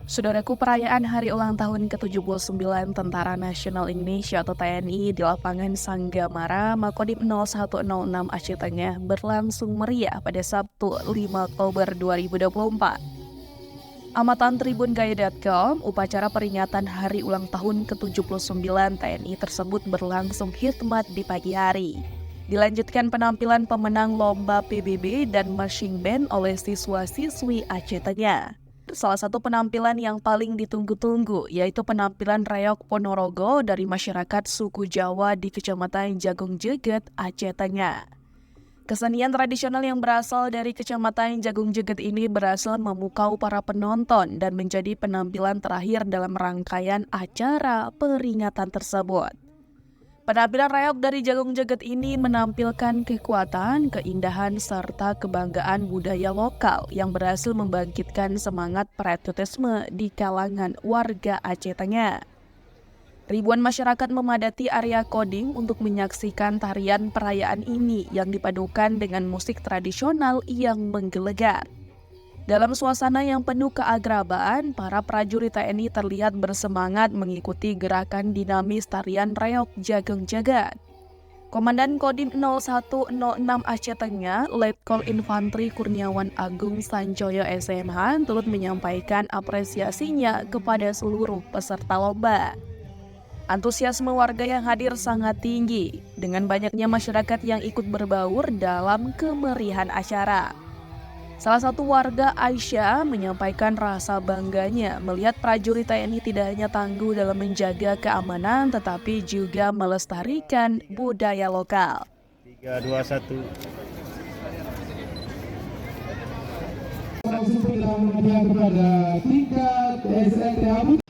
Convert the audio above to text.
Saudaraku, perayaan Hari Ulang Tahun ke-79 Tentara Nasional Indonesia atau TNI di lapangan Sanggamara, Makodim 0106 Aceh Tengah berlangsung meriah pada Sabtu 5 Oktober 2024. Amatan Tribun Gaya.com, upacara peringatan Hari Ulang Tahun ke-79 TNI tersebut berlangsung khidmat di pagi hari. Dilanjutkan penampilan pemenang lomba PBB dan marching band oleh siswa-siswi Aceh Tengah. Salah satu penampilan yang paling ditunggu-tunggu yaitu penampilan reok Ponorogo dari masyarakat suku Jawa di Kecamatan Jagung Jeget, Aceh Tengah. Kesenian tradisional yang berasal dari Kecamatan Jagung Jeget ini berhasil memukau para penonton dan menjadi penampilan terakhir dalam rangkaian acara peringatan tersebut. Penampilan reok dari Jagung Jeget ini menampilkan kekuatan, keindahan, serta kebanggaan budaya lokal yang berhasil membangkitkan semangat patriotisme di kalangan warga Aceh Tengah. Ribuan masyarakat memadati area Kodim untuk menyaksikan tarian perayaan ini yang dipadukan dengan musik tradisional yang menggelegar. Dalam suasana yang penuh keakraban, para prajurit TNI terlihat bersemangat mengikuti gerakan dinamis tarian reok Jagung Jeget. Komandan Kodim 0106 Aceh Tengah, Letkol Infantri Kurniawan Agung Sanjoyo SMH turut menyampaikan apresiasinya kepada seluruh peserta lomba. Antusiasme warga yang hadir sangat tinggi, dengan banyaknya masyarakat yang ikut berbaur dalam kemeriahan acara. Salah satu warga, Aisyah, menyampaikan rasa bangganya melihat prajurit TNI tidak hanya tangguh dalam menjaga keamanan tetapi juga melestarikan budaya lokal. 3, 2, 1. Langsung kita kepada tingkat SNT